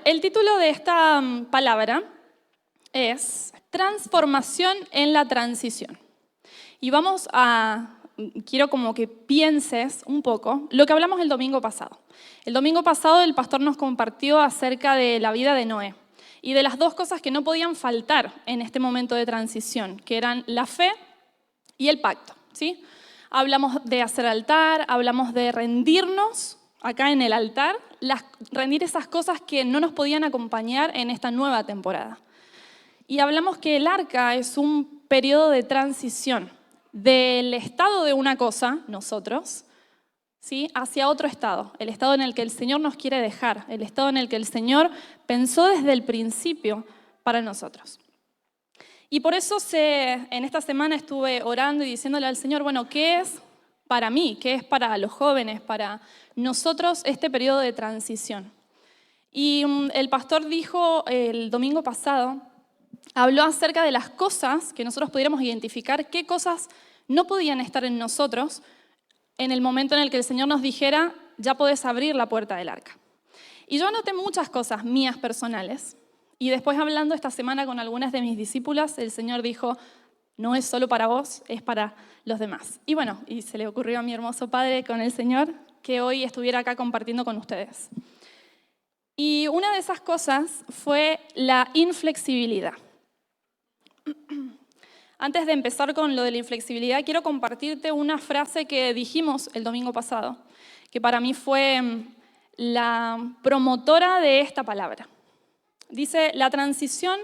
El título de esta palabra es Transformación en la transición. Y quiero como que pienses un poco lo que hablamos el domingo pasado. El domingo pasado el pastor nos compartió acerca de la vida de Noé y de las dos cosas que no podían faltar en este momento de transición, que eran la fe y el pacto, ¿sí? Hablamos de hacer altar, hablamos de rendirnos acá en el altar, rendir esas cosas que no nos podían acompañar en esta nueva temporada. Y hablamos que el arca es un periodo de transición del estado de una cosa, nosotros, ¿sí?, hacia otro estado, el estado en el que el Señor nos quiere dejar, el estado en el que el Señor pensó desde el principio para nosotros. Y por eso en esta semana estuve orando y diciéndole al Señor, bueno, ¿qué es para mí? ¿Qué es para los jóvenes, para nosotros este periodo de transición? Y el pastor dijo el domingo pasado, habló acerca de las cosas que nosotros pudiéramos identificar, qué cosas no podían estar en nosotros en el momento en el que el Señor nos dijera, ya podés abrir la puerta del arca. Y yo anoté muchas cosas mías personales, y después hablando esta semana con algunas de mis discípulas, el Señor dijo, no es solo para vos, es para los demás. Y bueno, y se le ocurrió a mi hermoso Padre con el Señor que hoy estuviera acá compartiendo con ustedes. Y una de esas cosas fue la inflexibilidad. Antes de empezar con lo de la inflexibilidad, quiero compartirte una frase que dijimos el domingo pasado, que para mí fue la promotora de esta palabra. Dice, la transición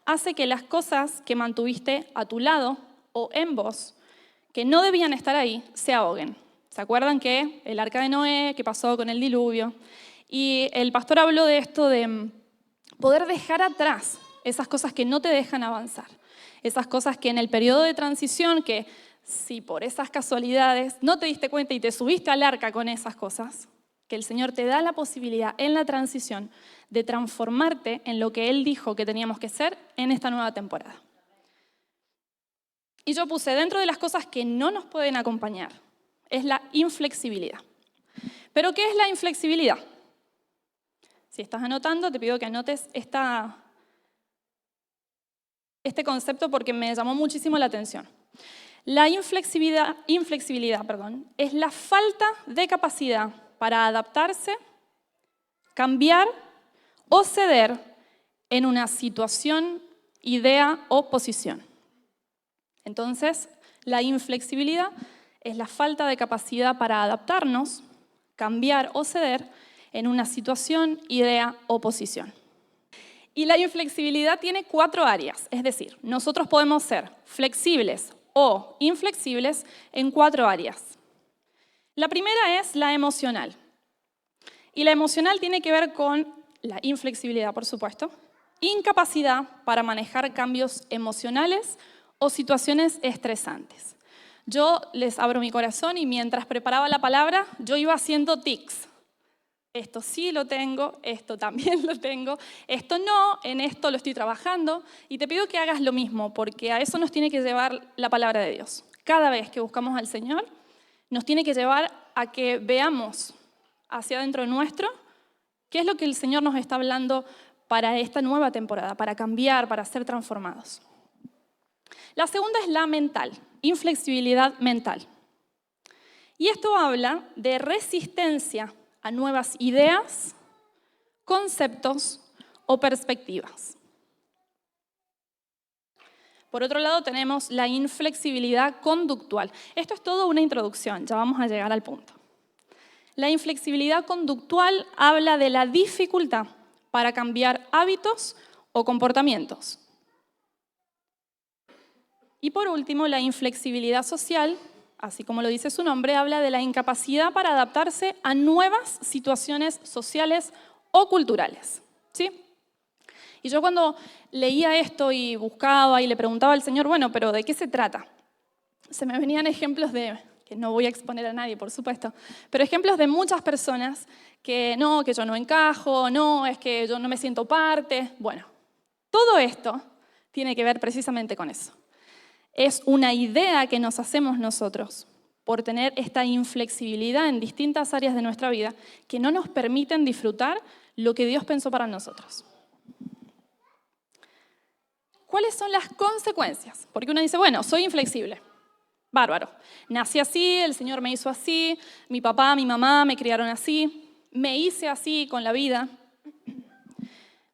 hace que las cosas que mantuviste a tu lado o en vos, que no debían estar ahí, se ahoguen. ¿Se acuerdan que el arca de Noé, que pasó con el diluvio? Y el pastor habló de esto de poder dejar atrás esas cosas que no te dejan avanzar. Esas cosas que en el periodo de transición, que si por esas casualidades no te diste cuenta y te subiste al arca con esas cosas, que el Señor te da la posibilidad en la transición de transformarte en lo que Él dijo que teníamos que ser en esta nueva temporada. Y yo puse dentro de las cosas que no nos pueden acompañar, es la inflexibilidad. ¿Pero qué es la inflexibilidad? Si estás anotando, te pido que anotes este concepto porque me llamó muchísimo la atención. La inflexibilidad, es la falta de capacidad para adaptarse, cambiar o ceder en una situación, idea o posición. Entonces, la inflexibilidad es la falta de capacidad para adaptarnos, cambiar o ceder en una situación, idea o posición. Y la inflexibilidad tiene 4 áreas, es decir, nosotros podemos ser flexibles o inflexibles en 4 áreas. La primera es la emocional. Y la emocional tiene que ver con la inflexibilidad, por supuesto, incapacidad para manejar cambios emocionales o situaciones estresantes. Yo les abro mi corazón y mientras preparaba la palabra, yo iba haciendo tics. Esto sí lo tengo, esto también lo tengo, esto no, en esto lo estoy trabajando. Y te pido que hagas lo mismo, porque a eso nos tiene que llevar la palabra de Dios. Cada vez que buscamos al Señor, nos tiene que llevar a que veamos hacia adentro nuestro qué es lo que el Señor nos está hablando para esta nueva temporada, para cambiar, para ser transformados. La segunda es la mental, inflexibilidad mental. Y esto habla de resistencia a nuevas ideas, conceptos o perspectivas. Por otro lado tenemos la inflexibilidad conductual. Esto es todo una introducción, ya vamos a llegar al punto. La inflexibilidad conductual habla de la dificultad para cambiar hábitos o comportamientos. Y por último, la inflexibilidad social, así como lo dice su nombre, habla de la incapacidad para adaptarse a nuevas situaciones sociales o culturales. ¿Sí? Y yo cuando leía esto y buscaba y le preguntaba al Señor, bueno, pero ¿de qué se trata? Se me venían ejemplos que no voy a exponer a nadie, por supuesto, pero ejemplos de muchas personas que yo no encajo, no, es que yo no me siento parte. Bueno, todo esto tiene que ver precisamente con eso. Es una idea que nos hacemos nosotros por tener esta inflexibilidad en distintas áreas de nuestra vida que no nos permiten disfrutar lo que Dios pensó para nosotros. ¿Cuáles son las consecuencias? Porque uno dice, bueno, soy inflexible. Bárbaro. Nací así, el Señor me hizo así, mi papá, mi mamá me criaron así, me hice así con la vida.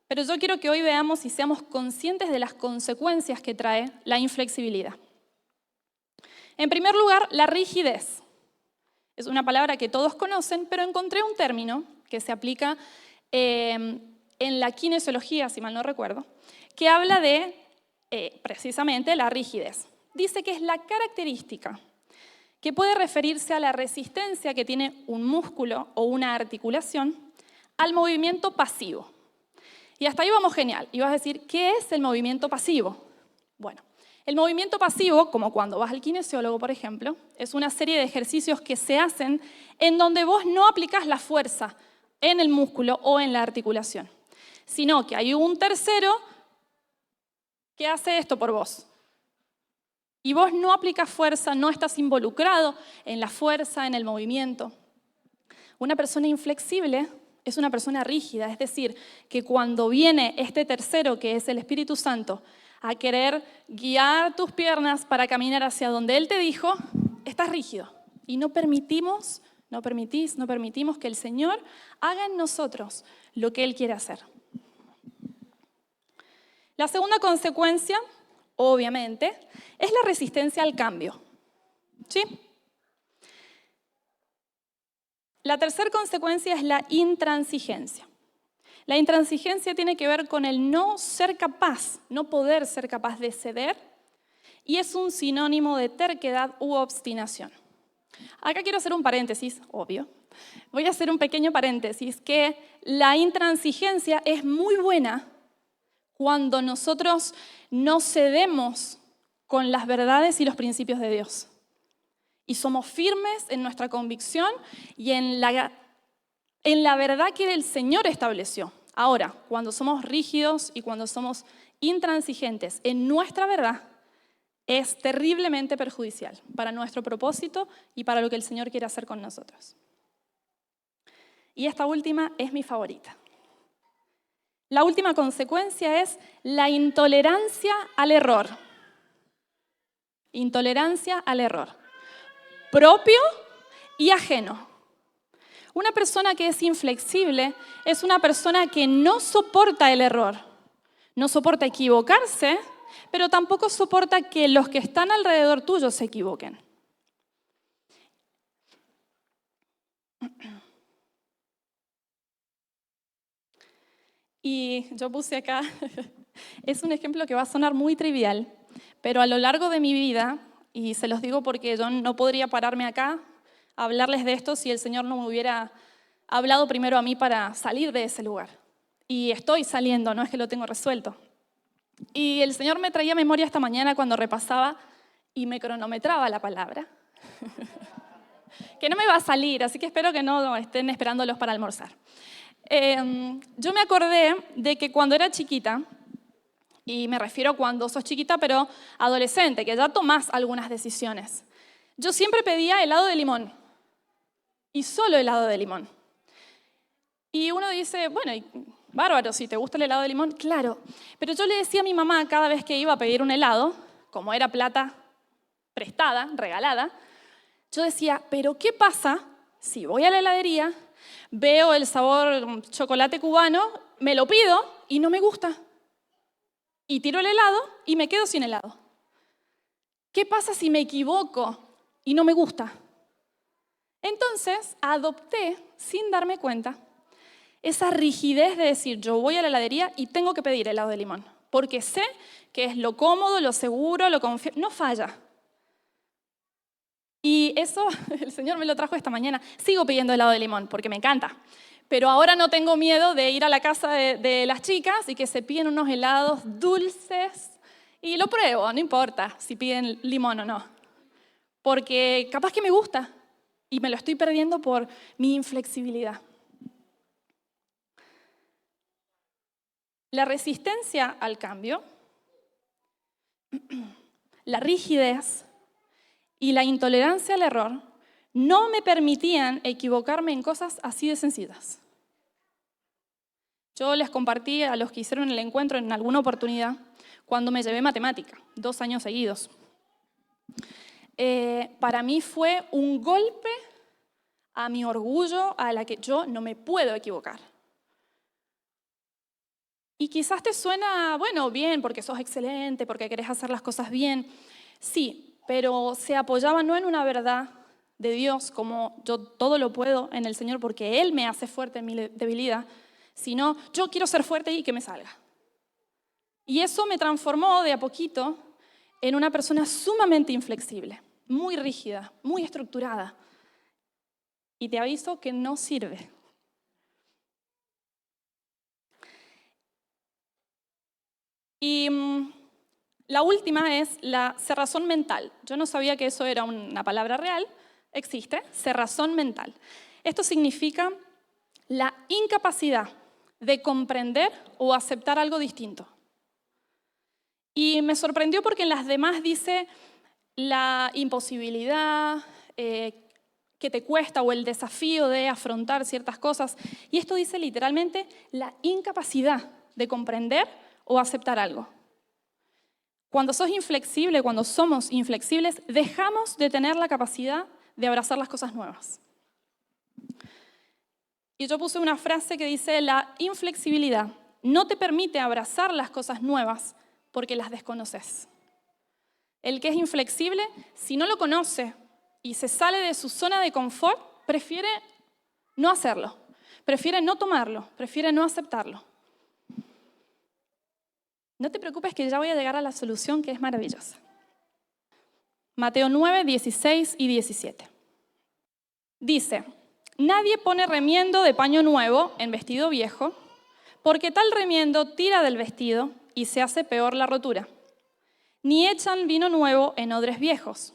Pero yo quiero que hoy veamos y seamos conscientes de las consecuencias que trae la inflexibilidad. En primer lugar, la rigidez. Es una palabra que todos conocen, pero encontré un término que se aplica en la kinesiología, si mal no recuerdo, que habla de precisamente la rigidez. Dice que es la característica que puede referirse a la resistencia que tiene un músculo o una articulación al movimiento pasivo. Y hasta ahí vamos genial. Y vas a decir, ¿qué es el movimiento pasivo? Bueno, el movimiento pasivo, como cuando vas al kinesiólogo, por ejemplo, es una serie de ejercicios que se hacen en donde vos no aplicás la fuerza en el músculo o en la articulación, sino que hay un tercero que hace esto por vos. Y vos no aplicas fuerza, no estás involucrado en la fuerza, en el movimiento. Una persona inflexible es una persona rígida, es decir, que cuando viene este tercero, que es el Espíritu Santo, a querer guiar tus piernas para caminar hacia donde Él te dijo, estás rígido. Y no permitimos que el Señor haga en nosotros lo que Él quiere hacer. La segunda consecuencia, obviamente, es la resistencia al cambio. ¿Sí? La tercera consecuencia es la intransigencia. La intransigencia tiene que ver con el no ser capaz, no poder ser capaz de ceder, y es un sinónimo de terquedad u obstinación. Acá quiero hacer un paréntesis, obvio. Voy a hacer un pequeño paréntesis, que la intransigencia es muy buena cuando nosotros no cedemos con las verdades y los principios de Dios. Y somos firmes en nuestra convicción y en la verdad que el Señor estableció. Ahora, cuando somos rígidos y cuando somos intransigentes en nuestra verdad, es terriblemente perjudicial para nuestro propósito y para lo que el Señor quiere hacer con nosotros. Y esta última es mi favorita. La última consecuencia es la intolerancia al error. Intolerancia al error. Propio y ajeno. Una persona que es inflexible es una persona que no soporta el error, no soporta equivocarse, pero tampoco soporta que los que están alrededor tuyo se equivoquen. Y yo puse acá, es un ejemplo que va a sonar muy trivial, pero a lo largo de mi vida, y se los digo porque yo no podría pararme acá a hablarles de esto si el Señor no me hubiera hablado primero a mí para salir de ese lugar. Y estoy saliendo, no es que lo tengo resuelto. Y el Señor me traía memoria esta mañana cuando repasaba y me cronometraba la palabra. Que no me va a salir, así que espero que no estén esperándolos para almorzar. Yo me acordé de que cuando era chiquita, y me refiero a cuando sos chiquita pero adolescente, que ya tomás algunas decisiones, yo siempre pedía helado de limón, y solo helado de limón. Y uno dice, bueno, bárbaro, si te gusta el helado de limón, claro. Pero yo le decía a mi mamá cada vez que iba a pedir un helado, como era plata prestada, regalada, yo decía, pero ¿qué pasa si voy a la heladería, veo el sabor chocolate cubano, me lo pido y no me gusta? Y tiro el helado y me quedo sin helado. ¿Qué pasa si me equivoco y no me gusta? Entonces adopté, sin darme cuenta, esa rigidez de decir, yo voy a la heladería y tengo que pedir helado de limón, porque sé que es lo cómodo, lo seguro, lo confiable, no falla. Y eso el Señor me lo trajo esta mañana. Sigo pidiendo helado de limón porque me encanta, pero ahora no tengo miedo de ir a la casa de las chicas y que se piden unos helados dulces y lo pruebo, no importa si piden limón o no, porque capaz que me gusta y me lo estoy perdiendo por mi inflexibilidad. La resistencia al cambio, la rigidez y la intolerancia al error no me permitían equivocarme en cosas así de sencillas. Yo les compartí a los que hicieron el encuentro en alguna oportunidad cuando me llevé matemática, 2 años seguidos. Para mí fue un golpe a mi orgullo, a la que yo no me puedo equivocar. Y quizás te suena, bueno, bien, porque sos excelente, porque querés hacer las cosas bien. Sí, pero se apoyaba no en una verdad de Dios, como yo todo lo puedo en el Señor porque Él me hace fuerte en mi debilidad, sino yo quiero ser fuerte y que me salga. Y eso me transformó de a poquito en una persona sumamente inflexible, muy rígida, muy estructurada. Y te aviso que no sirve. Y la última es la cerrazón mental. Yo no sabía que eso era una palabra real. Existe, cerrazón mental. Esto significa la incapacidad de comprender o aceptar algo distinto. Y me sorprendió porque en las demás dice la imposibilidad que te cuesta o el desafío de afrontar ciertas cosas. Y esto dice literalmente la incapacidad de comprender o aceptar algo. Cuando sos inflexible, cuando somos inflexibles, dejamos de tener la capacidad de abrazar las cosas nuevas. Y yo puse una frase que dice, la inflexibilidad no te permite abrazar las cosas nuevas porque las desconoces. El que es inflexible, si no lo conoce y se sale de su zona de confort, prefiere no hacerlo, prefiere no tomarlo, prefiere no aceptarlo. No te preocupes que ya voy a llegar a la solución que es maravillosa. Mateo 9, 16 y 17. Dice, nadie pone remiendo de paño nuevo en vestido viejo, porque tal remiendo tira del vestido y se hace peor la rotura. Ni echan vino nuevo en odres viejos.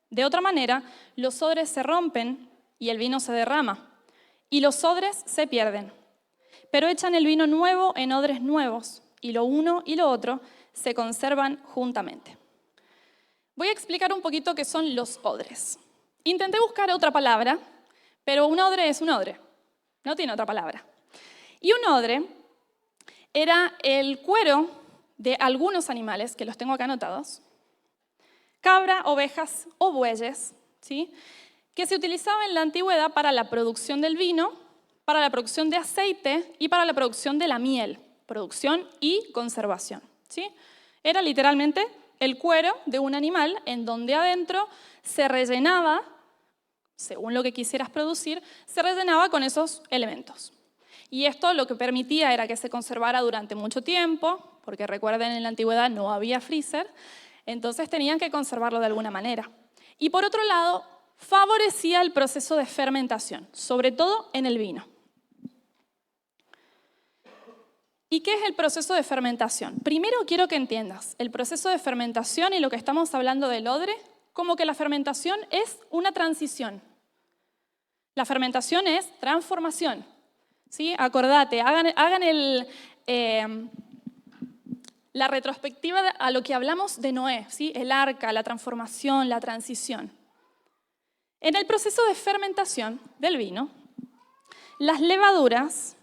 De otra manera, los odres se rompen y el vino se derrama, y los odres se pierden. Pero echan el vino nuevo en odres nuevos, y lo uno y lo otro se conservan juntamente. Voy a explicar un poquito qué son los odres. Intenté buscar otra palabra, pero un odre es un odre, no tiene otra palabra. Y un odre era el cuero de algunos animales, que los tengo acá anotados, cabra, ovejas o bueyes, ¿sí?, que se utilizaba en la antigüedad para la producción del vino, para la producción de aceite y para la producción de la miel. Producción y conservación, ¿sí? Era literalmente el cuero de un animal en donde adentro se rellenaba, según lo que quisieras producir, se rellenaba con esos elementos. Y esto lo que permitía era que se conservara durante mucho tiempo, porque recuerden, en la antigüedad no había freezer, entonces tenían que conservarlo de alguna manera. Y por otro lado, favorecía el proceso de fermentación, sobre todo en el vino. ¿Y qué es el proceso de fermentación? Primero quiero que entiendas el proceso de fermentación y lo que estamos hablando del odre, como que la fermentación es una transición. La fermentación es transformación, ¿sí? Acordate, hagan la retrospectiva a lo que hablamos de Noé, ¿sí? El arca, la transformación, la transición. En el proceso de fermentación del vino, las levaduras,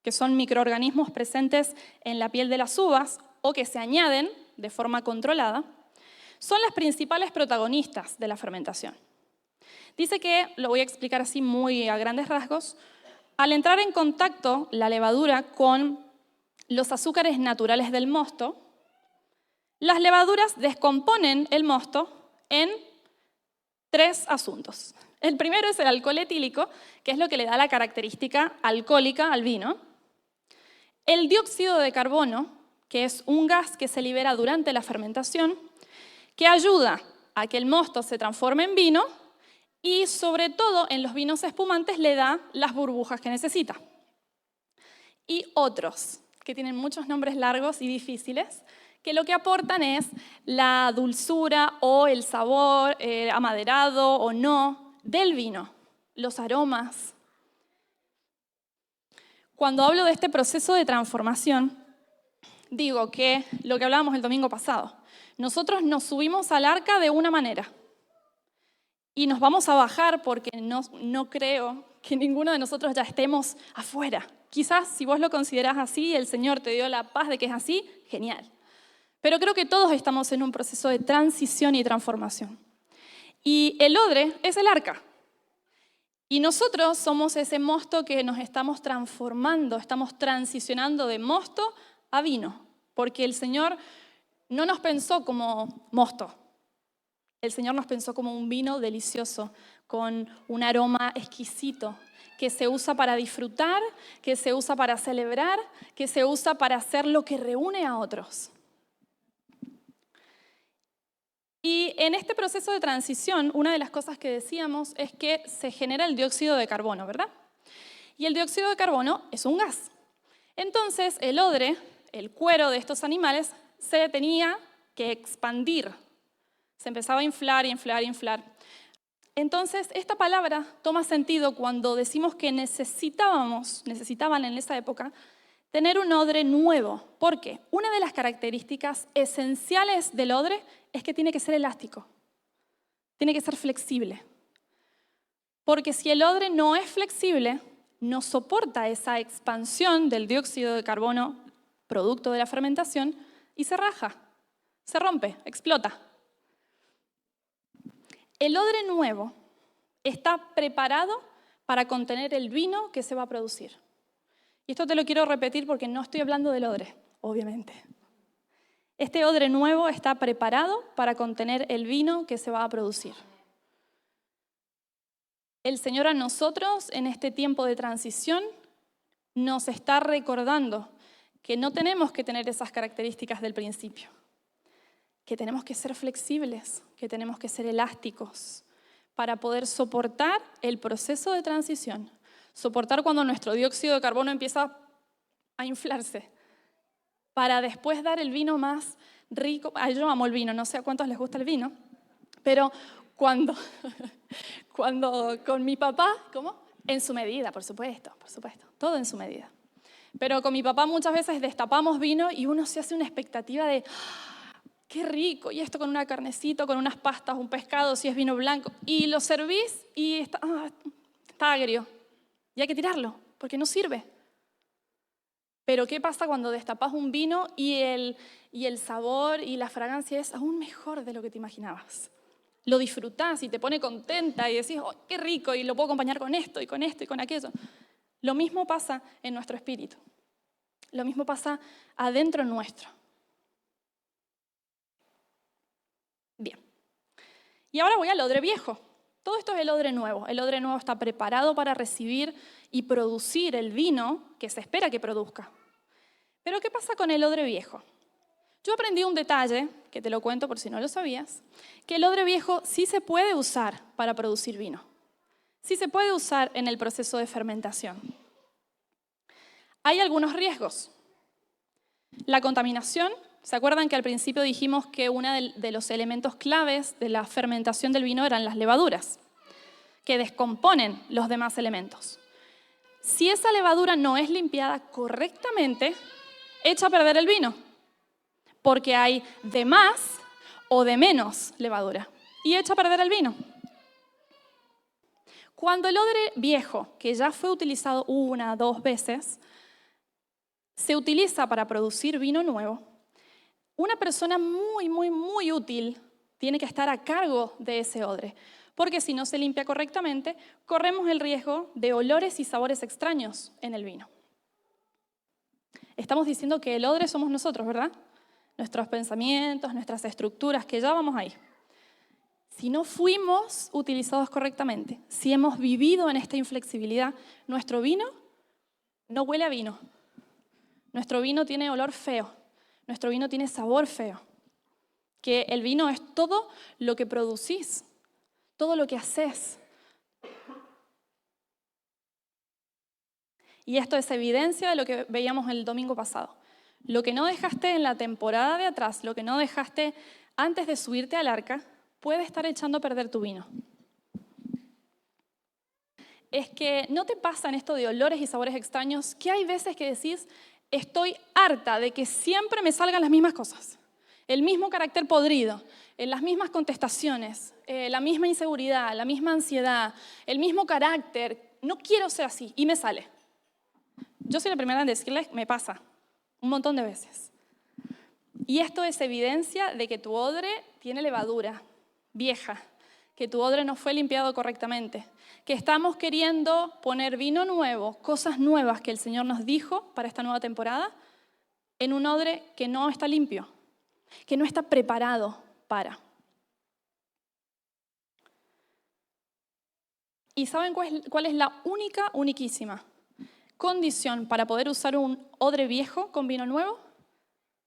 que son microorganismos presentes en la piel de las uvas o que se añaden de forma controlada, son las principales protagonistas de la fermentación. Dice que, lo voy a explicar así muy a grandes rasgos, al entrar en contacto la levadura con los azúcares naturales del mosto, las levaduras descomponen el mosto en 3 asuntos. El primero es el alcohol etílico, que es lo que le da la característica alcohólica al vino. El dióxido de carbono, que es un gas que se libera durante la fermentación, que ayuda a que el mosto se transforme en vino y, sobre todo, en los vinos espumantes le da las burbujas que necesita. Y otros, que tienen muchos nombres largos y difíciles, que lo que aportan es la dulzura o el sabor amaderado o no del vino, los aromas. Cuando hablo de este proceso de transformación, digo que lo que hablábamos el domingo pasado, nosotros nos subimos al arca de una manera y nos vamos a bajar porque no creo que ninguno de nosotros ya estemos afuera. Quizás si vos lo considerás así, el Señor te dio la paz de que es así, genial. Pero creo que todos estamos en un proceso de transición y transformación. Y el odre es el arca. Y nosotros somos ese mosto que nos estamos transformando, estamos transicionando de mosto a vino, porque el Señor no nos pensó como mosto, el Señor nos pensó como un vino delicioso, con un aroma exquisito, que se usa para disfrutar, que se usa para celebrar, que se usa para hacer lo que reúne a otros. Y en este proceso de transición, una de las cosas que decíamos es que se genera el dióxido de carbono, ¿verdad? Y el dióxido de carbono es un gas. Entonces, el odre, el cuero de estos animales, se tenía que expandir. Se empezaba a inflar, inflar, inflar. Entonces, esta palabra toma sentido cuando decimos que necesitaban en esa época, tener un odre nuevo. ¿Por qué? Una de las características esenciales del odre es que tiene que ser elástico, tiene que ser flexible. Porque si el odre no es flexible, no soporta esa expansión del dióxido de carbono, producto de la fermentación, y se raja, se rompe, explota. El odre nuevo está preparado para contener el vino que se va a producir. Y esto te lo quiero repetir porque no estoy hablando del odre, obviamente. Este odre nuevo está preparado para contener el vino que se va a producir. El Señor a nosotros, en este tiempo de transición, nos está recordando que no tenemos que tener esas características del principio, que tenemos que ser flexibles, que tenemos que ser elásticos para poder soportar el proceso de transición, soportar cuando nuestro dióxido de carbono empieza a inflarse, para después dar el vino más rico. Yo amo el vino, no sé a cuántos les gusta el vino, pero cuando con mi papá, ¿cómo? En su medida, por supuesto, todo en su medida. Pero con mi papá muchas veces destapamos vino y uno se hace una expectativa de qué rico, y esto con una carnecita, con unas pastas, un pescado, si es vino blanco, y lo servís y está agrio, y hay que tirarlo, porque no sirve. Pero ¿qué pasa cuando destapas un vino y el sabor y la fragancia es aún mejor de lo que te imaginabas? Lo disfrutás y te pone contenta y decís, oh, qué rico, y lo puedo acompañar con esto y con esto y con aquello. Lo mismo pasa en nuestro espíritu. Lo mismo pasa adentro nuestro. Bien. Y ahora voy al odre viejo. Todo esto es el odre nuevo. El odre nuevo está preparado para recibir y producir el vino que se espera que produzca. Pero ¿qué pasa con el odre viejo? Yo aprendí un detalle, que te lo cuento por si no lo sabías, que el odre viejo sí se puede usar para producir vino. Sí se puede usar en el proceso de fermentación. Hay algunos riesgos. La contaminación. ¿Se acuerdan que al principio dijimos que uno de los elementos claves de la fermentación del vino eran las levaduras, que descomponen los demás elementos? Si esa levadura no es limpiada correctamente, echa a perder el vino, porque hay de más o de menos levadura, y echa a perder el vino. Cuando el odre viejo, que ya fue utilizado 1 o 2 veces, se utiliza para producir vino nuevo, una persona muy, muy, muy útil tiene que estar a cargo de ese odre, porque si no se limpia correctamente, corremos el riesgo de olores y sabores extraños en el vino. Estamos diciendo que el odre somos nosotros, ¿verdad? Nuestros pensamientos, nuestras estructuras, que ya vamos ahí. Si no fuimos utilizados correctamente, si hemos vivido en esta inflexibilidad, nuestro vino no huele a vino. Nuestro vino tiene olor feo. Nuestro vino tiene sabor feo. Que el vino es todo lo que producís, todo lo que haces. Y esto es evidencia de lo que veíamos el domingo pasado. Lo que no dejaste en la temporada de atrás, lo que no dejaste antes de subirte al arca, puede estar echando a perder tu vino. Es que no te pasa en esto de olores y sabores extraños, que hay veces que decís, estoy harta de que siempre me salgan las mismas cosas. El mismo carácter podrido, las mismas contestaciones, la misma inseguridad, la misma ansiedad, el mismo carácter. No quiero ser así y me sale. Yo soy la primera en decirles, me pasa un montón de veces. Y esto es evidencia de que tu odre tiene levadura vieja, que tu odre no fue limpiado correctamente, que estamos queriendo poner vino nuevo, cosas nuevas que el Señor nos dijo para esta nueva temporada, en un odre que no está limpio, que no está preparado para. ¿Y saben cuál es la uniquísima condición para poder usar un odre viejo con vino nuevo?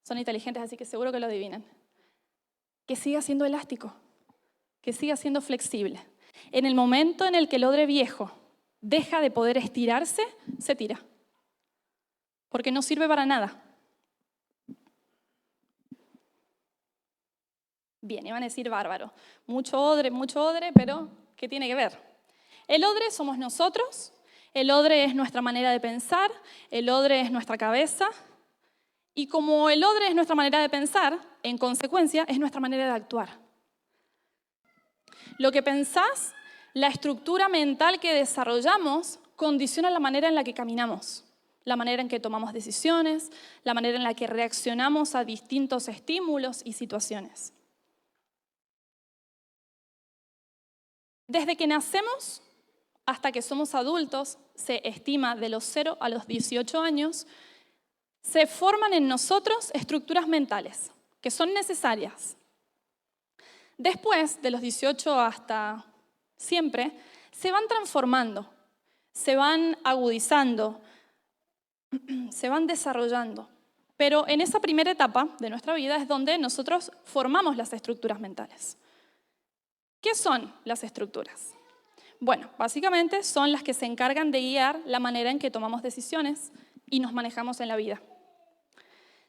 Son inteligentes, así que seguro que lo adivinan. Que siga siendo elástico, que siga siendo flexible. En el momento en el que el odre viejo deja de poder estirarse, se tira. Porque no sirve para nada. Bien, iban a decir bárbaro. Mucho odre, pero ¿qué tiene que ver? El odre somos nosotros, el odre es nuestra manera de pensar, el odre es nuestra cabeza, y como el odre es nuestra manera de pensar, en consecuencia, es nuestra manera de actuar. Lo que pensás, la estructura mental que desarrollamos, condiciona la manera en la que caminamos, la manera en que tomamos decisiones, la manera en la que reaccionamos a distintos estímulos y situaciones. Desde que nacemos hasta que somos adultos, se estima de los 0 a los 18 años, se forman en nosotros estructuras mentales que son necesarias. Después, de los 18 hasta siempre, se van transformando, se van agudizando, se van desarrollando. Pero en esa primera etapa de nuestra vida es donde nosotros formamos las estructuras mentales. ¿Qué son las estructuras? Bueno, básicamente son las que se encargan de guiar la manera en que tomamos decisiones y nos manejamos en la vida.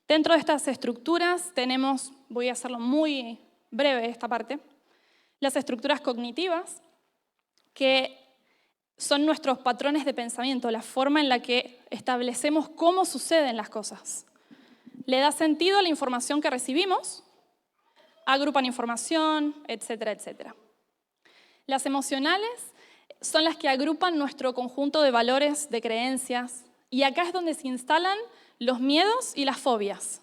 Dentro de estas estructuras tenemos, voy a hacerlo muy breve esta parte, las estructuras cognitivas, que son nuestros patrones de pensamiento, la forma en la que establecemos cómo suceden las cosas. Le da sentido a la información que recibimos, agrupan información, etcétera, etcétera. Las emocionales son las que agrupan nuestro conjunto de valores, de creencias, y acá es donde se instalan los miedos y las fobias.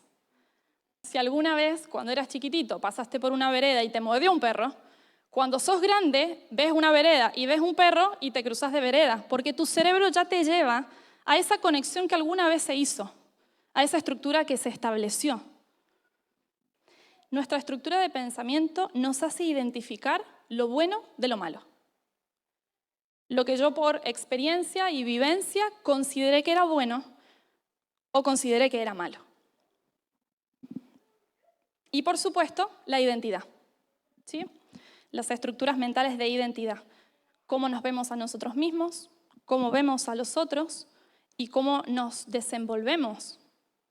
Si alguna vez, cuando eras chiquitito, pasaste por una vereda y te mordió un perro, cuando sos grande, ves una vereda y ves un perro y te cruzas de vereda, porque tu cerebro ya te lleva a esa conexión que alguna vez se hizo, a esa estructura que se estableció. Nuestra estructura de pensamiento nos hace identificar lo bueno de lo malo. Lo que yo por experiencia y vivencia consideré que era bueno o consideré que era malo. Y por supuesto, la identidad, ¿sí? Las estructuras mentales de identidad. Cómo nos vemos a nosotros mismos, cómo vemos a los otros y cómo nos desenvolvemos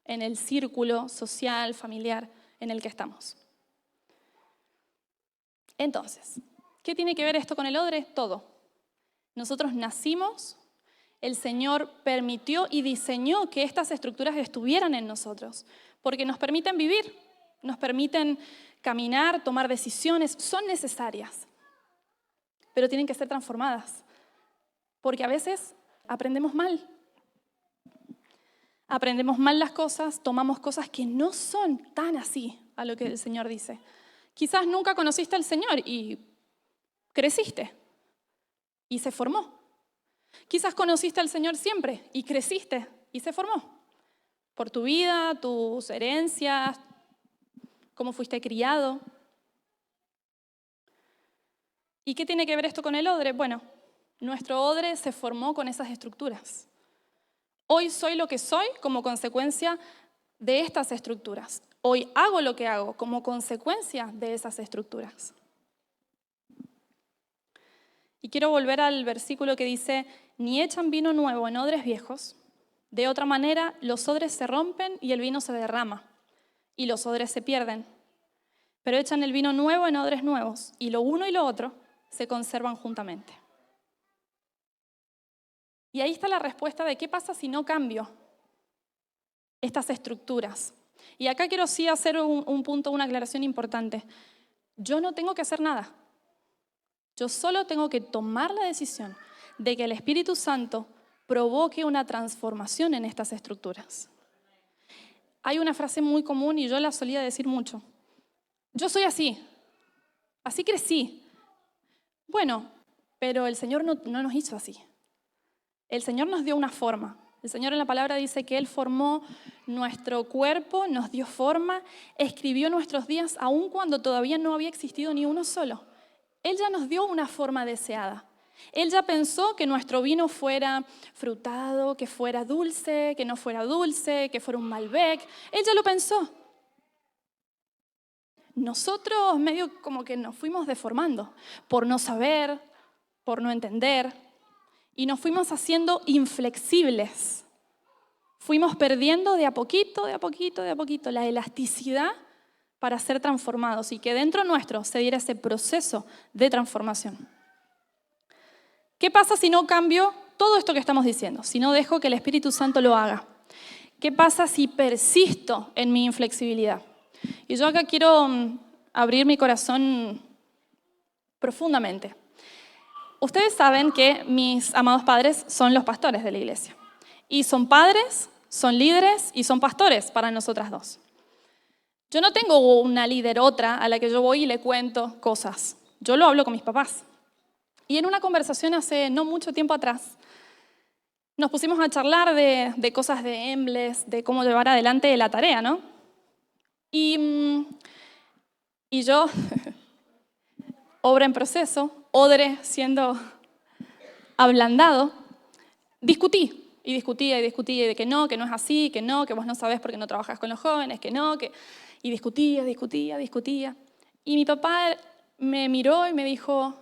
en el círculo social, familiar en el que estamos. Entonces, ¿qué tiene que ver esto con el odre? Todo. Nosotros nacimos, el Señor permitió y diseñó que estas estructuras estuvieran en nosotros, porque nos permiten vivir, nos permiten caminar, tomar decisiones, son necesarias, pero tienen que ser transformadas, porque a veces aprendemos mal. Aprendemos mal las cosas, tomamos cosas que no son tan así a lo que el Señor dice. Quizás nunca conociste al Señor y creciste y se formó. Quizás conociste al Señor siempre y creciste y se formó. Por tu vida, tus herencias, cómo fuiste criado. ¿Y qué tiene que ver esto con el odre? Bueno, nuestro odre se formó con esas estructuras. Hoy soy lo que soy como consecuencia de estas estructuras. Hoy hago lo que hago como consecuencia de esas estructuras. Y quiero volver al versículo que dice, ni echan vino nuevo en odres viejos, de otra manera los odres se rompen y el vino se derrama, y los odres se pierden. Pero echan el vino nuevo en odres nuevos, y lo uno y lo otro se conservan juntamente. Y ahí está la respuesta de qué pasa si no cambio estas estructuras. Y acá quiero sí hacer un punto, una aclaración importante. Yo no tengo que hacer nada. Yo solo tengo que tomar la decisión de que el Espíritu Santo provoque una transformación en estas estructuras. Hay una frase muy común y yo la solía decir mucho. Yo soy así crecí. Bueno, pero el Señor no nos hizo así. El Señor nos dio una forma. El Señor en la palabra dice que Él formó nuestro cuerpo, nos dio forma, escribió nuestros días aun cuando todavía no había existido ni uno solo. Él ya nos dio una forma deseada. Él ya pensó que nuestro vino fuera frutado, que fuera dulce, que no fuera dulce, que fuera un Malbec. Él ya lo pensó. Nosotros medio como que nos fuimos deformando por no saber, por no entender, y nos fuimos haciendo inflexibles. Fuimos perdiendo de a poquito la elasticidad para ser transformados y que dentro nuestro se diera ese proceso de transformación. ¿Qué pasa si no cambio todo esto que estamos diciendo? Si no dejo que el Espíritu Santo lo haga. ¿Qué pasa si persisto en mi inflexibilidad? Y yo acá quiero abrir mi corazón profundamente. Ustedes saben que mis amados padres son los pastores de la iglesia. Y son padres, son líderes y son pastores para nosotras dos. Yo no tengo una líder otra a la que yo voy y le cuento cosas. Yo lo hablo con mis papás. Y en una conversación hace no mucho tiempo atrás, nos pusimos a charlar de cosas de Embles, de cómo llevar adelante la tarea, ¿no? Y yo, obra en proceso, odre siendo ablandado, discutí. Y discutía, y de que no es así, que vos no sabés porque no trabajás con los jóvenes, y discutía. Y mi papá me miró y me dijo,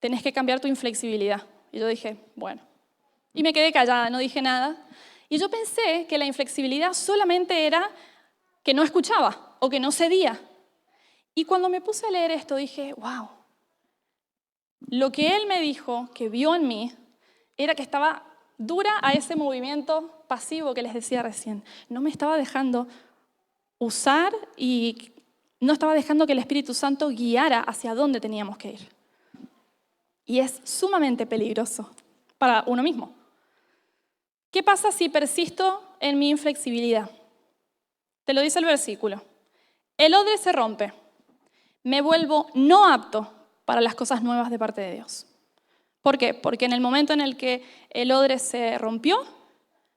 tenés que cambiar tu inflexibilidad. Y yo dije, bueno. Y me quedé callada, no dije nada. Y yo pensé que la inflexibilidad solamente era que no escuchaba o que no cedía. Y cuando me puse a leer esto dije, wow. Lo que él me dijo, que vio en mí, era que estaba dura a ese movimiento pasivo que les decía recién. No me estaba dejando usar y no estaba dejando que el Espíritu Santo guiara hacia dónde teníamos que ir. Y es sumamente peligroso para uno mismo. ¿Qué pasa si persisto en mi inflexibilidad? Te lo dice el versículo. El odre se rompe. Me vuelvo no apto para las cosas nuevas de parte de Dios. ¿Por qué? Porque en el momento en el que el odre se rompió,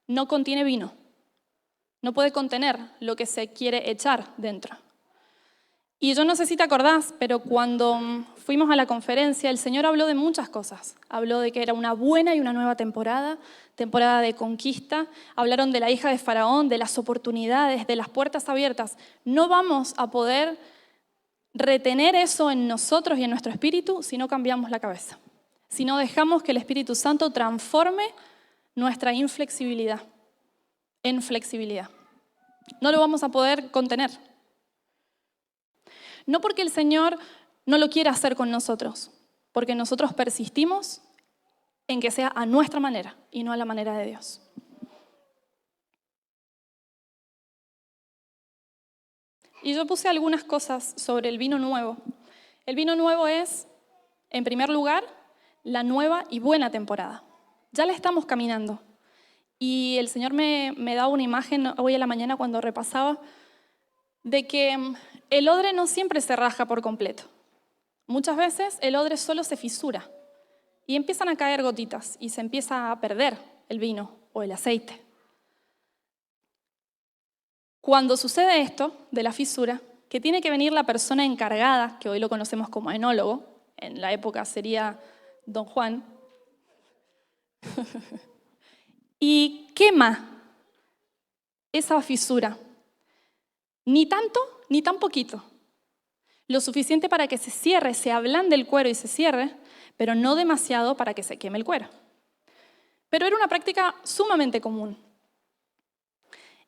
no contiene vino. No puede contener lo que se quiere echar dentro. Y yo no sé si te acordás, pero cuando fuimos a la conferencia, el Señor habló de muchas cosas. Habló de que era una buena y una nueva temporada de conquista. Hablaron de la hija de Faraón, de las oportunidades, de las puertas abiertas. No vamos a poder retener eso en nosotros y en nuestro espíritu si no cambiamos la cabeza. Si no dejamos que el Espíritu Santo transforme nuestra inflexibilidad en flexibilidad. No lo vamos a poder contener. No porque el Señor no lo quiera hacer con nosotros, porque nosotros persistimos en que sea a nuestra manera y no a la manera de Dios. Y yo puse algunas cosas sobre el vino nuevo. El vino nuevo es, en primer lugar, la nueva y buena temporada. Ya la estamos caminando. Y el Señor me da una imagen hoy a la mañana cuando repasaba de que el odre no siempre se raja por completo. Muchas veces el odre solo se fisura y empiezan a caer gotitas y se empieza a perder el vino o el aceite. Cuando sucede esto de la fisura, que tiene que venir la persona encargada, que hoy lo conocemos como enólogo, en la época sería Don Juan, y quema esa fisura. Ni tanto, ni tan poquito. Lo suficiente para que se cierre, se ablande el cuero y se cierre, pero no demasiado para que se queme el cuero. Pero era una práctica sumamente común.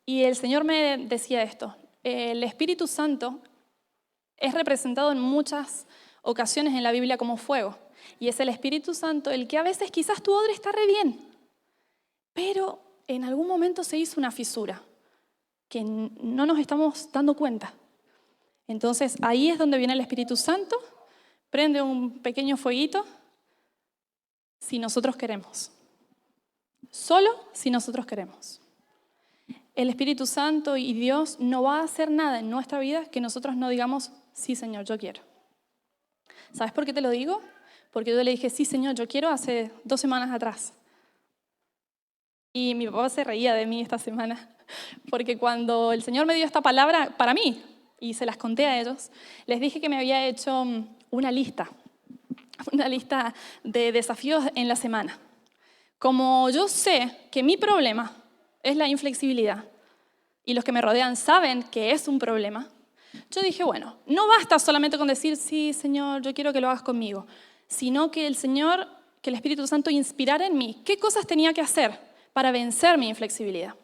Y el Señor me decía esto, el Espíritu Santo es representado en muchas ocasiones en la Biblia como fuego. Y es el Espíritu Santo el que a veces quizás tu odre está re bien, pero en algún momento se hizo una fisura que no nos estamos dando cuenta. Entonces ahí es donde viene el Espíritu Santo, prende un pequeño fueguito si nosotros queremos. solo si nosotros queremos. El Espíritu Santo y Dios no va a hacer nada en nuestra vida que nosotros no digamos, sí, Señor, yo quiero. ¿Sabes por qué te lo digo? Porque yo le dije, sí, Señor, yo quiero hace 2 semanas atrás. Y mi papá se reía de mí esta semana, porque cuando el Señor me dio esta palabra para mí, y se las conté a ellos, les dije que me había hecho una lista de desafíos en la semana. Como yo sé que mi problema es la inflexibilidad, y los que me rodean saben que es un problema, yo dije, bueno, no basta solamente con decir, sí, Señor, yo quiero que lo hagas conmigo, sino que que el Espíritu Santo inspirara en mí qué cosas tenía que hacer para vencer mi inflexibilidad.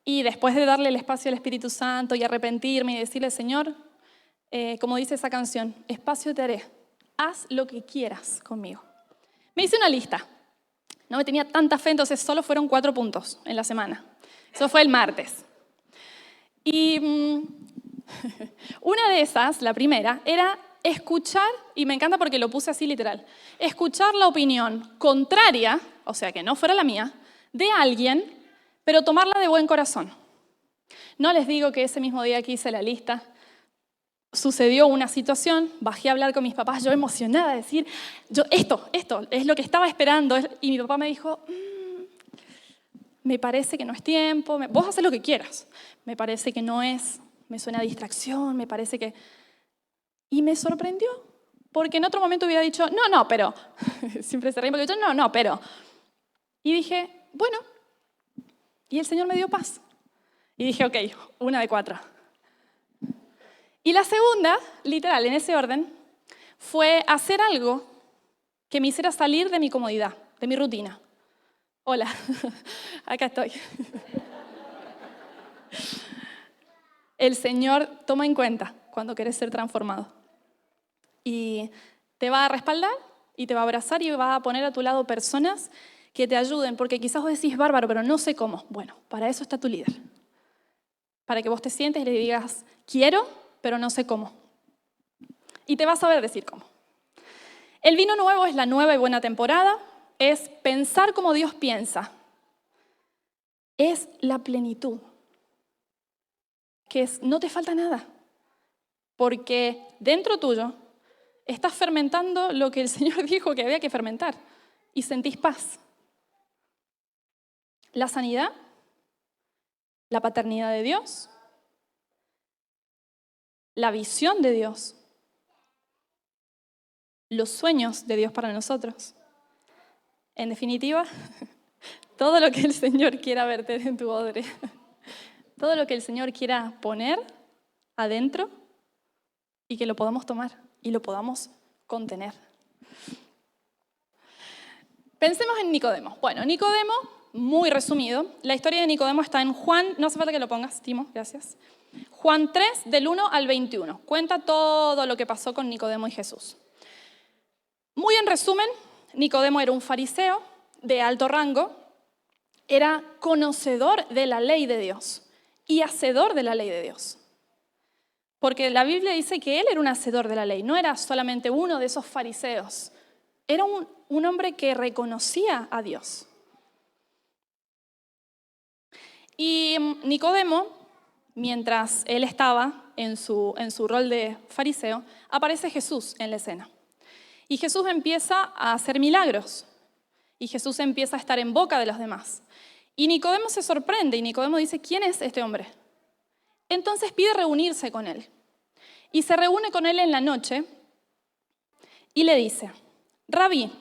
Y después de darle el espacio al Espíritu Santo y arrepentirme y decirle, Señor, como dice esa canción, espacio te haré, haz lo que quieras conmigo. Me hice una lista. No me tenía tanta fe, entonces solo fueron 4 puntos en la semana. Eso fue el martes. Y una de esas, la primera, era escuchar, y me encanta porque lo puse así literal, escuchar la opinión contraria, o sea, que no fuera la mía, de alguien, pero tomarla de buen corazón. No les digo que ese mismo día que hice la lista, sucedió una situación, bajé a hablar con mis papás, yo emocionada, decir, esto es lo que estaba esperando, y mi papá me dijo, me parece que no es tiempo, vos haces lo que quieras, me parece que no es, me suena a distracción, me parece que... Y me sorprendió, porque en otro momento hubiera dicho, no, pero, siempre se reía porque yo, no, pero. Y dije, bueno, y el Señor me dio paz. Y dije, ok, 1 de 4. Y la segunda, literal, en ese orden, fue hacer algo que me hiciera salir de mi comodidad, de mi rutina. Hola, acá estoy. El Señor toma en cuenta cuando querés ser transformado. Y te va a respaldar y te va a abrazar y va a poner a tu lado personas que te ayuden, porque quizás vos decís, bárbaro, pero no sé cómo. Bueno, para eso está tu líder. Para que vos te sientes y le digas, quiero, pero no sé cómo. Y te va a saber decir cómo. El vino nuevo es la nueva y buena temporada, es pensar como Dios piensa. Es la plenitud. Que no te falta nada. Porque dentro tuyo estás fermentando lo que el Señor dijo que había que fermentar y sentís paz. La sanidad, la paternidad de Dios, la visión de Dios, los sueños de Dios para nosotros. En definitiva, todo lo que el Señor quiera verter en tu odre, todo lo que el Señor quiera poner adentro y que lo podamos tomar y lo podamos contener. Pensemos en Nicodemo. Bueno, Nicodemo, muy resumido, la historia de Nicodemo está en Juan, no hace falta que lo pongas, Timo, gracias. Juan 3, del 1 al 21. Cuenta todo lo que pasó con Nicodemo y Jesús. Muy en resumen, Nicodemo era un fariseo de alto rango, era conocedor de la ley de Dios y hacedor de la ley de Dios. Porque la Biblia dice que él era un hacedor de la ley, no era solamente uno de esos fariseos. Era un hombre que reconocía a Dios. Y Nicodemo, mientras él estaba en su rol de fariseo, aparece Jesús en la escena. Y Jesús empieza a hacer milagros. Y Jesús empieza a estar en boca de los demás. Y Nicodemo se sorprende y Nicodemo dice, ¿quién es este hombre? Entonces pide reunirse con él. Y se reúne con él en la noche y le dice, Rabí,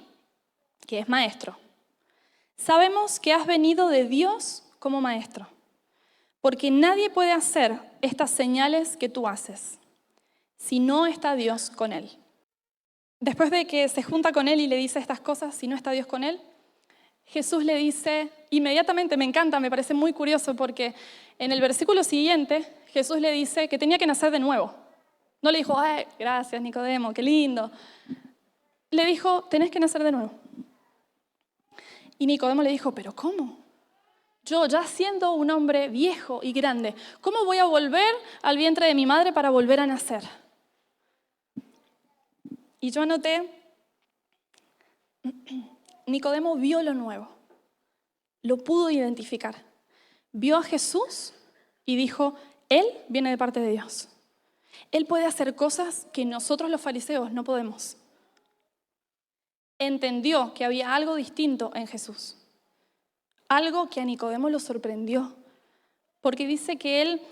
que es maestro, sabemos que has venido de Dios como maestro, porque nadie puede hacer estas señales que tú haces si no está Dios con él. Después de que se junta con él y le dice estas cosas, si no está Dios con él, Jesús le dice, inmediatamente, me encanta, me parece muy curioso, porque en el versículo siguiente Jesús le dice que tenía que nacer de nuevo. No le dijo, ay, gracias Nicodemo, qué lindo. Le dijo, tenés que nacer de nuevo. Y Nicodemo le dijo, ¿pero cómo? Yo, ya siendo un hombre viejo y grande, ¿cómo voy a volver al vientre de mi madre para volver a nacer? Y yo anoté, Nicodemo vio lo nuevo. Lo pudo identificar. Vio a Jesús y dijo, Él viene de parte de Dios. Él puede hacer cosas que nosotros los fariseos no podemos. Entendió que había algo distinto en Jesús. Algo que a Nicodemo lo sorprendió. Porque dice que él,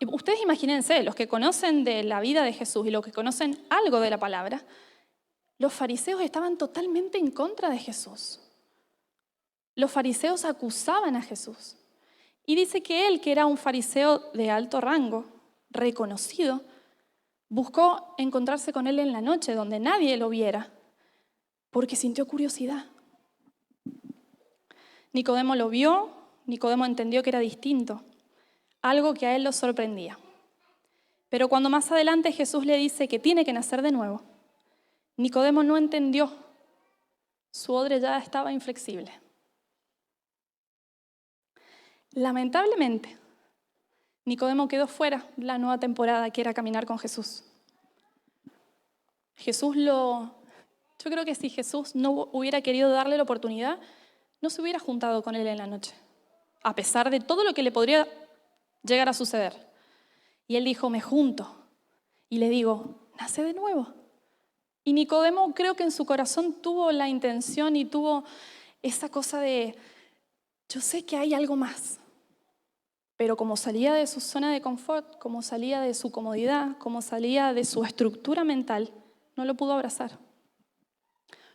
ustedes imagínense, los que conocen de la vida de Jesús y los que conocen algo de la palabra, los fariseos estaban totalmente en contra de Jesús. Los fariseos acusaban a Jesús. Y dice que él, que era un fariseo de alto rango, reconocido, buscó encontrarse con él en la noche, donde nadie lo viera, porque sintió curiosidad. Nicodemo lo vio, Nicodemo entendió que era distinto, algo que a él lo sorprendía. Pero cuando más adelante Jesús le dice que tiene que nacer de nuevo, Nicodemo no entendió. Su odre ya estaba inflexible. Lamentablemente, Nicodemo quedó fuera de la nueva temporada que era caminar con Jesús. Yo creo que si Jesús no hubiera querido darle la oportunidad, no se hubiera juntado con él en la noche, a pesar de todo lo que le podría llegar a suceder. Y él dijo, me junto, y le digo, nace de nuevo. Y Nicodemo creo que en su corazón tuvo la intención y tuvo esa cosa de, yo sé que hay algo más. Pero como salía de su zona de confort, como salía de su comodidad, como salía de su estructura mental, no lo pudo abrazar.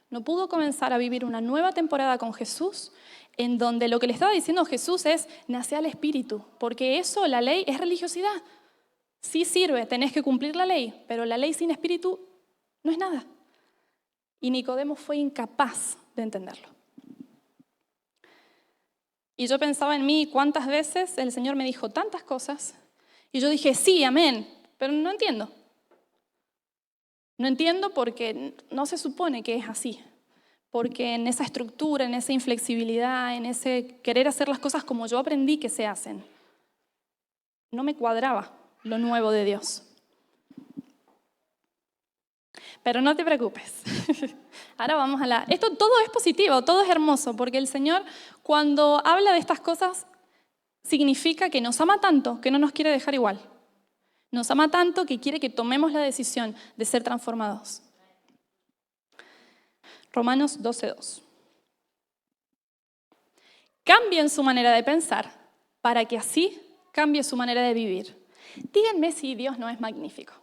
No pudo comenzar a vivir una nueva temporada con Jesús, en donde lo que le estaba diciendo Jesús es, nace al Espíritu, porque eso, la ley, es religiosidad. Sí sirve, tenés que cumplir la ley, pero la ley sin Espíritu no es nada. Y Nicodemo fue incapaz de entenderlo. Y yo pensaba en mí cuántas veces el Señor me dijo tantas cosas, y yo dije, sí, amén, pero no entiendo. No entiendo porque no se supone que es así. Porque en esa estructura, en esa inflexibilidad, en ese querer hacer las cosas como yo aprendí que se hacen, no me cuadraba lo nuevo de Dios. Pero no te preocupes. Ahora vamos a Esto todo es positivo, todo es hermoso, porque el Señor cuando habla de estas cosas significa que nos ama tanto que no nos quiere dejar igual. Nos ama tanto que quiere que tomemos la decisión de ser transformados. Romanos 12:2. Cambien su manera de pensar para que así cambie su manera de vivir. Díganme si Dios no es magnífico.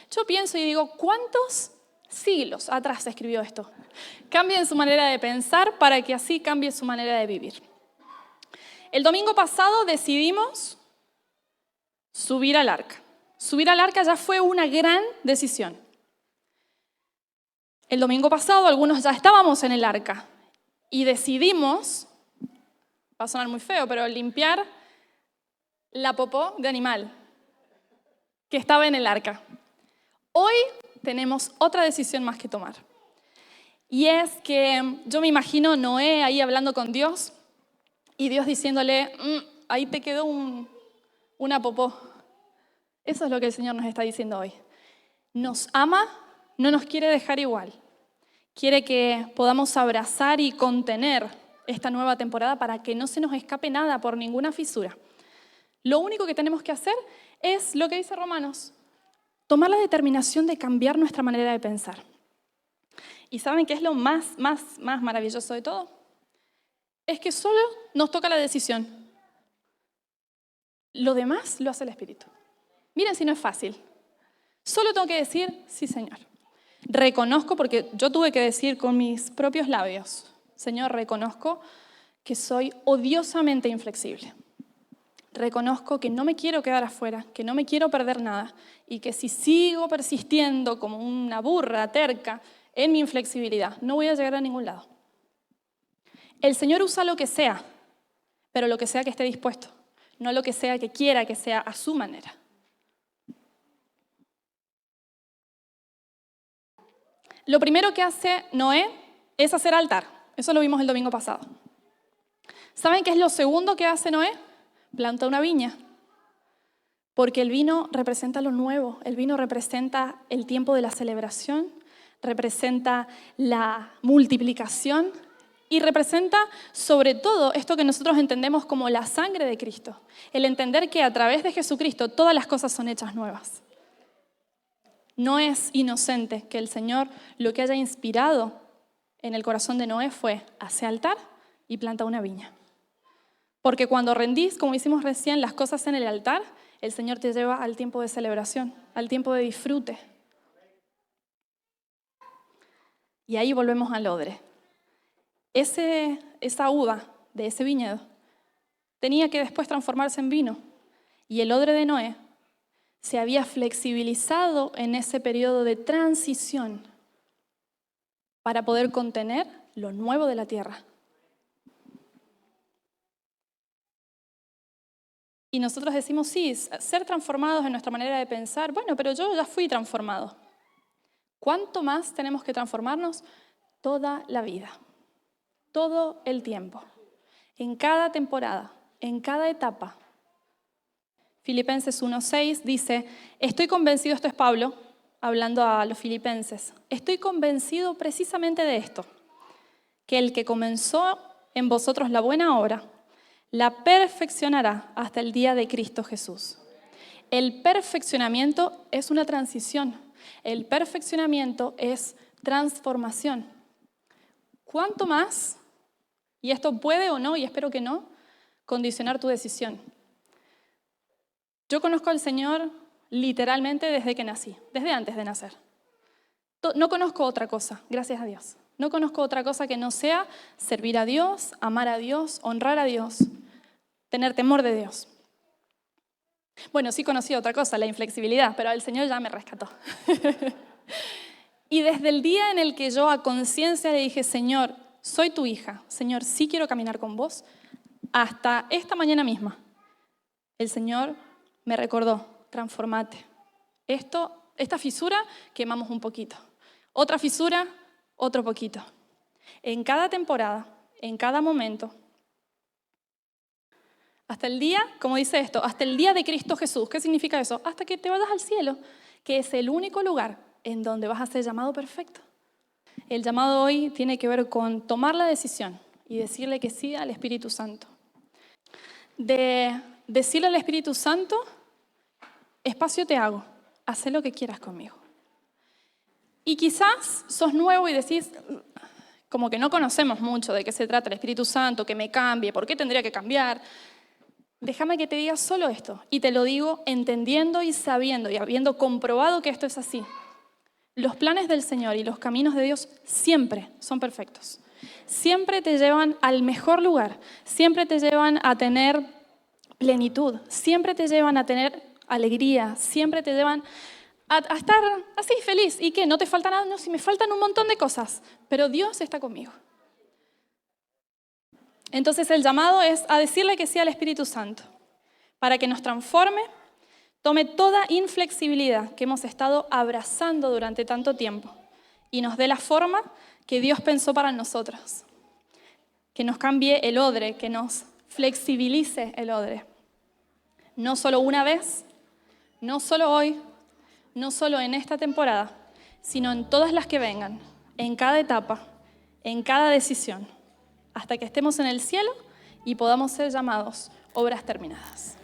Yo pienso y digo, ¿cuántos siglos atrás se escribió esto? Cambien su manera de pensar para que así cambie su manera de vivir. El domingo pasado decidimos subir al arca. Subir al arca ya fue una gran decisión. El domingo pasado algunos ya estábamos en el arca y decidimos, va a sonar muy feo, pero limpiar la popó de animal que estaba en el arca. Hoy tenemos otra decisión más que tomar. Y es que yo me imagino Noé ahí hablando con Dios y Dios diciéndole, ahí te quedó una popó. Eso es lo que el Señor nos está diciendo hoy. Nos ama, no nos quiere dejar igual. Quiere que podamos abrazar y contener esta nueva temporada para que no se nos escape nada por ninguna fisura. Lo único que tenemos que hacer es lo que dice Romanos, tomar la determinación de cambiar nuestra manera de pensar. ¿Y saben qué es lo más maravilloso de todo? Es que solo nos toca la decisión. Lo demás lo hace el Espíritu. Miren si no es fácil. Solo tengo que decir, sí, Señor. Reconozco, porque yo tuve que decir con mis propios labios, Señor, reconozco que soy odiosamente inflexible. Reconozco que no me quiero quedar afuera, que no me quiero perder nada y que si sigo persistiendo como una burra terca en mi inflexibilidad, no voy a llegar a ningún lado. El Señor usa lo que sea, pero lo que sea que esté dispuesto, no lo que sea que quiera que sea a su manera. Lo primero que hace Noé es hacer altar. Eso lo vimos el domingo pasado. ¿Saben qué es lo segundo que hace Noé? Planta una viña. Porque el vino representa lo nuevo. El vino representa el tiempo de la celebración, representa la multiplicación Y representa sobre todo esto que nosotros entendemos como la sangre de Cristo. El entender que a través de Jesucristo todas las cosas son hechas nuevas. No es inocente que el Señor lo que haya inspirado en el corazón de Noé fue: hace altar y planta una viña. Porque cuando rendís, como hicimos recién, las cosas en el altar, el Señor te lleva al tiempo de celebración, al tiempo de disfrute. Y ahí volvemos al odre. Esa uva de ese viñedo tenía que después transformarse en vino. Y el odre de Noé se había flexibilizado en ese periodo de transición para poder contener lo nuevo de la tierra. Y nosotros decimos, sí, ser transformados en nuestra manera de pensar. Bueno, pero yo ya fui transformado. ¿Cuánto más tenemos que transformarnos? Toda la vida, todo el tiempo, en cada temporada, en cada etapa. Filipenses 1:6 dice, estoy convencido, esto es Pablo, hablando a los filipenses, estoy convencido precisamente de esto, que el que comenzó en vosotros la buena obra, la perfeccionará hasta el día de Cristo Jesús. El perfeccionamiento es una transición. El perfeccionamiento es transformación. ¿Cuánto más, y esto puede o no, y espero que no, condicionar tu decisión? Yo conozco al Señor literalmente desde que nací, desde antes de nacer. No conozco otra cosa, gracias a Dios. No conozco otra cosa que no sea servir a Dios, amar a Dios, honrar a Dios, tener temor de Dios. Bueno, sí conocí otra cosa, la inflexibilidad, pero el Señor ya me rescató. Y desde el día en el que yo a conciencia le dije, Señor, soy tu hija, Señor, sí quiero caminar con vos, hasta esta mañana misma, el Señor me recordó, transformate. Esta fisura, quemamos un poquito. Otra fisura, otro poquito. En cada temporada, en cada momento, hasta el día, como dice esto, hasta el día de Cristo Jesús. ¿Qué significa eso? Hasta que te vayas al cielo, que es el único lugar en donde vas a ser llamado perfecto. El llamado hoy tiene que ver con tomar la decisión y decirle que sí al Espíritu Santo. De decirle al Espíritu Santo, espacio te hago, haz lo que quieras conmigo. Y quizás sos nuevo y decís, como que no conocemos mucho de qué se trata el Espíritu Santo, que me cambie, ¿por qué tendría que cambiar? Déjame que te diga solo esto, y te lo digo entendiendo y sabiendo y habiendo comprobado que esto es así. Los planes del Señor y los caminos de Dios siempre son perfectos. Siempre te llevan al mejor lugar, siempre te llevan a tener plenitud, siempre te llevan a tener alegría, siempre te llevan a estar así feliz. ¿Y qué? ¿No te falta nada? No, si me faltan un montón de cosas, pero Dios está conmigo. Entonces el llamado es a decirle que sí al Espíritu Santo, para que nos transforme, tome toda inflexibilidad que hemos estado abrazando durante tanto tiempo y nos dé la forma que Dios pensó para nosotros. Que nos cambie el odre, que nos flexibilice el odre. No solo una vez, no solo hoy, no solo en esta temporada, sino en todas las que vengan, en cada etapa, en cada decisión, hasta que estemos en el cielo y podamos ser llamados obras terminadas.